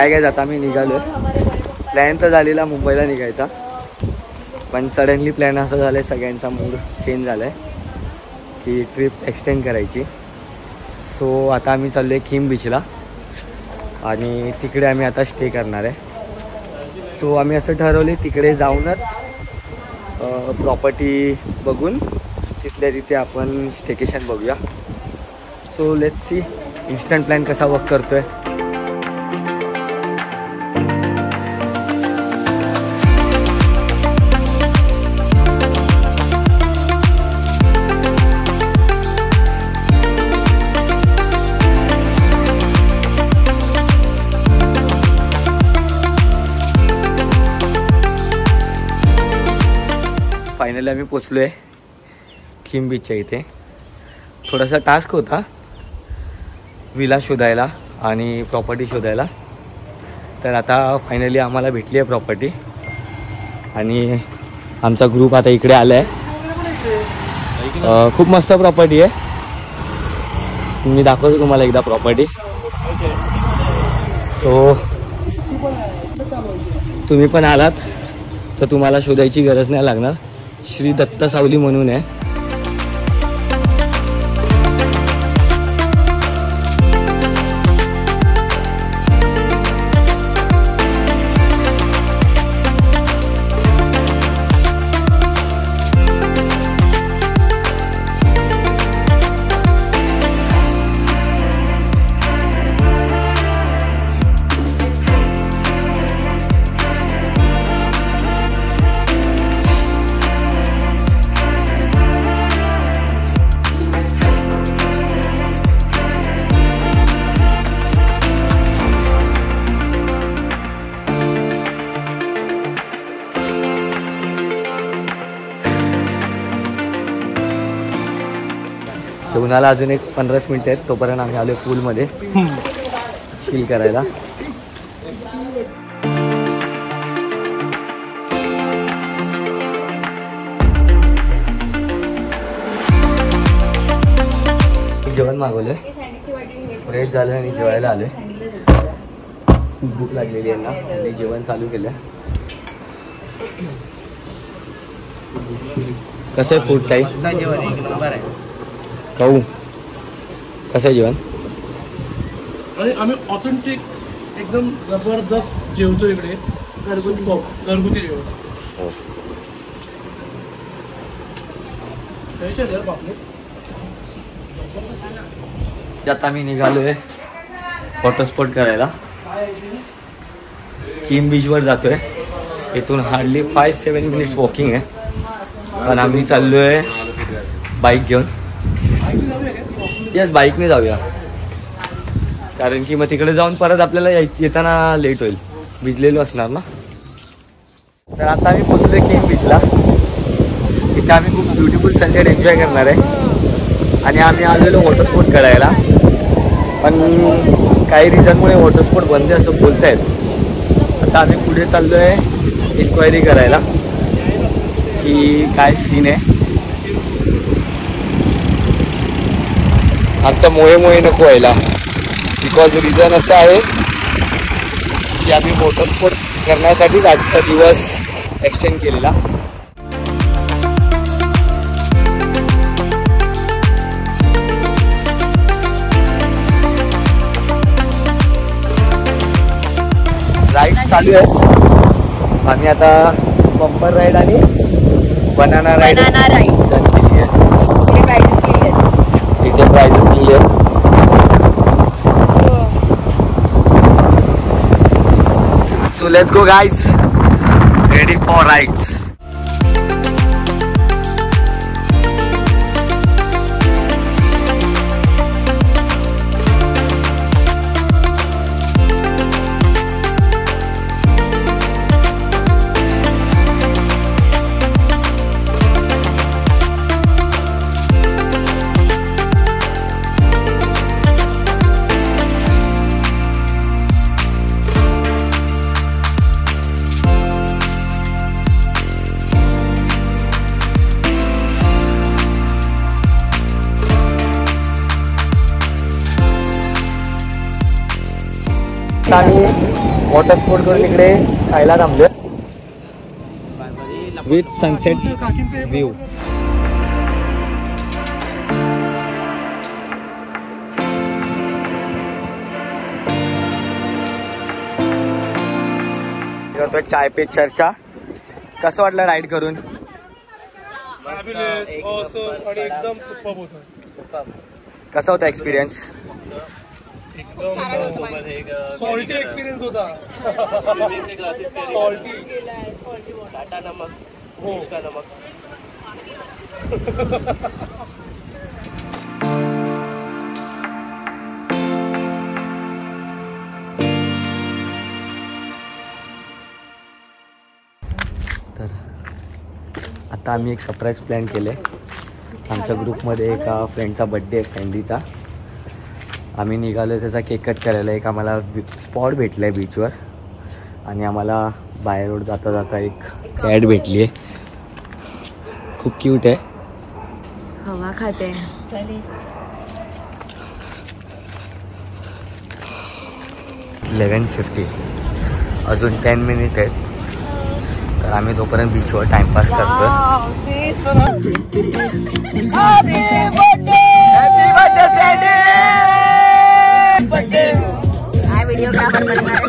Hi guys, आता आम्ही निघालो. प्लॅन तर झालेला मुंबईला निघायचा, पण सडनली प्लॅन असं झालं आहे, सगळ्यांचा मूड चेंज झाला आहे की ट्रिप एक्सटेंड करायची. सो आता आम्ही चाललो आहे किम बीचला आणि तिकडे आम्ही आता स्टे करणार आहे. सो आम्ही असं ठरवले तिकडे जाऊनच प्रॉपर्टी बघून तिथल्या तिथे आपण स्टेकेशन बघूया. So let's see instant plan कसा वर्क करतो आहे. फायनली आम्ही पोचलो आहे किम बीचच्या इथे. थोडासा टास्क होता विला शोधायला आणि प्रॉपर्टी शोधायला, तर आता फायनली आम्हाला भेटली आहे प्रॉपर्टी आणि आमचा ग्रुप आता इकडे आला आहे. खूप मस्त प्रॉपर्टी आहे, मी दाखवतो तुम्हाला एकदा प्रॉपर्टी. सो तुम्ही पण आलात तर तुम्हाला शोधायची गरज नाही लागणार. श्री दत्त सावली म्हणून आहे. जेवणाला अजून एक 15 मिनिटं आहेत, तोपर्यंत आम्ही आलो पूलमध्ये चिल करायला. जेवण मागवलं, फ्रेश झालं आणि जेवायला आले. खूप भूक लागलेली आहे ना, आणि जेवण चालू केलं. कसं आहे फूड काही खाऊ, कसं आहे जेवण? आणि आम्ही ऑथेंटिक एकदम जबरदस्त जेवतो इकडे, घरगुती जेवण. आता आम्ही निघालोय वॉटर स्पोर्ट करायला. किम बीचवर जातोय. इथून हार्डली 5-7 मिनिट्स वॉकिंग आहे, पण आम्ही चाललोय बाईक घेऊन. यस, बाईकने जाऊया, कारण की मग तिकडे जाऊन परत आपल्याला येताना लेट होईल, भिजलेलो असणार ना. तर आता आम्ही पोचलोय किम बीचला. इथे आम्ही खूप ब्युटिफुल सनसेट एन्जॉय करणार आहे आणि आम्ही आलेलो वॉटर स्पोर्ट करायला, पण काही रिझनमुळे वॉटर स्पोर्ट बंद आहे असं बोलत आहेत. आता आम्ही पुढे चाललो आहे इन्क्वायरी करायला की काय सीन आहे. आमचा मोहे नको व्हायला, बिकॉज रिझन असं आहे की आम्ही वॉटर स्पोर्ट करण्यासाठीच आजचा दिवस एक्सटेंड केलेला. राईड चालू आहे. आम्ही आता बंपर राईड आणि बनाना राईड केली आहे. इथे प्राइजेस लिहिले आहेत. So let's go guys, ready for rides. आम्ही वॉटर स्पोर्ट करून इकडे खायला थांबलो विथ सनसेट व्ह्यू. करतोय चाय पे चर्चा. कसं वाटलं राईड करून? एकदम सुपर होतं. कसा होता एक्सपिरियन्स? सॉल्टी एक्सपिरियन्स होता. सॉल्टी टाटा नमक. हो का नमक. तर आता आम्ही एक सरप्राईज प्लॅन केले. आमच्या ग्रुपमध्ये एका फ्रेंडचा बड्डे आहे सँडीचा. आम्ही निघालो त्याचा केक कट करायला. एक आम्हाला स्पॉट भेटला आहे बीचवर आणि आम्हाला बाय रोड जाता जाता एक कॅट भेटली आहे. खूप क्यूट आहे. हवा खाते. 11:50 अजून 10 मिनिट आहेत. तर आम्ही तोपर्यंत बीचवर टाइमपास करतो. व्हिडिओग्राफर बनणार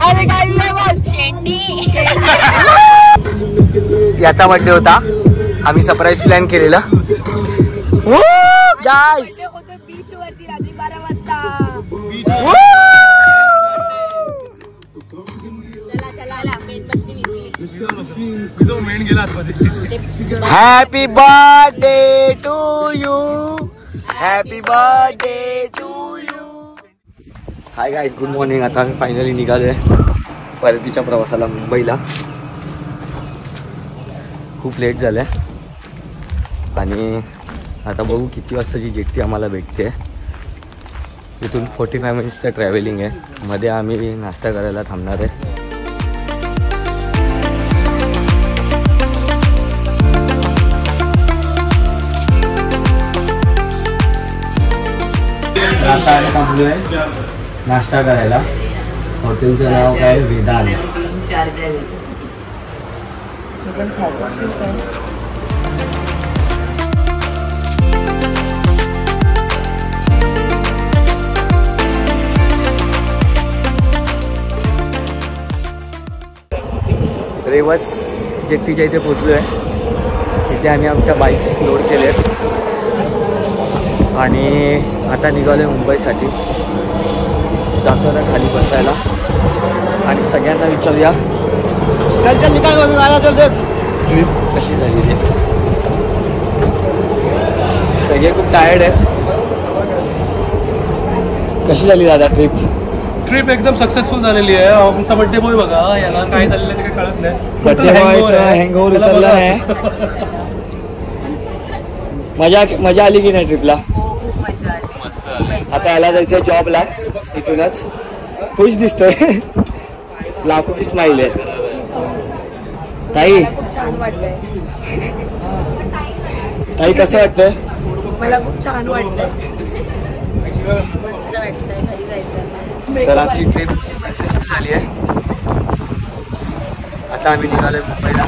अरे काय याचा बर्थडे होता. आम्ही सरप्राईज प्लॅन केलेला. गाइस बीच वरती रात्री 12 वाजता. Happy birthday to you. Happy birthday to you. Hi guys, good morning. आता आम्ही फायनली निघालो आहे परतीच्या प्रवासाला मुंबईला. खूप लेट झालं आहे आणि आता बघू किती वाजताची जेट्टी आम्हाला भेटते. इथून 45 मिनिट्सचं ट्रॅव्हलिंग आहे. मध्ये आम्ही नाश्ता करायला थांबणार आहे. आता आम्ही थांबलो आहे नाश्ता करायला. हॉटेलचं नाव काय? वेदांत. रेवस जेट्टीच्या इथे पोचलो आहे. इथे आम्ही आमच्या बाईक्स लोड केले आहेत आणि आता निघालो आहे मुंबईसाठी. जातो आता खाली बसायला आणि सगळ्यांना विचारूया ट्रिप कशी झाली ते. सगळे खूप टायर्ड आहेत. कशी झाली दादा ट्रिप? ट्रिप एकदम सक्सेसफुल झालेली आहे. आमचा बर्थडे बॉय बघा, याला काय झालेलं आहे ते काही कळत नाही. बर्थडे बॉयचा हँगओव्हर उतरला नाही. मजा आली की नाही ट्रिपला? आता याला जायचं जॉबला. इथूनच खुश दिसतोय. लाखो की स्माइल आहे. ताई छान वाटतंय. ताई कसं वाटतंय? मला खूप छान वाटतंय. मस्त वाटतंय घरी जायचं. तर आमची ट्रिप सक्सेसफुल झाली आहे. आता आम्ही निघालोय मुंबईला.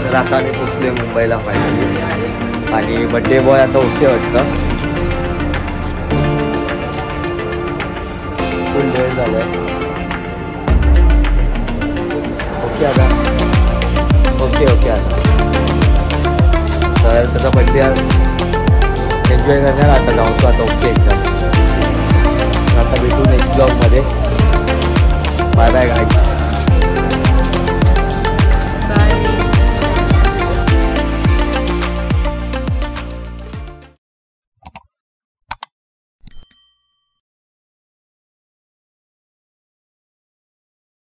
तर आता आम्ही पोचलोय मुंबईला फायनली आणि बड्डे बॉय आता ओके वाटतं. फुल वेळ झालाय. ओके आता ओके आता तर त्याचा बड्डे आज एन्जॉय करणार. आता जाऊन तो आता ओके एकदम. आता भेटू नेक्स्ट ब्लॉगमध्ये. Bye bye guys.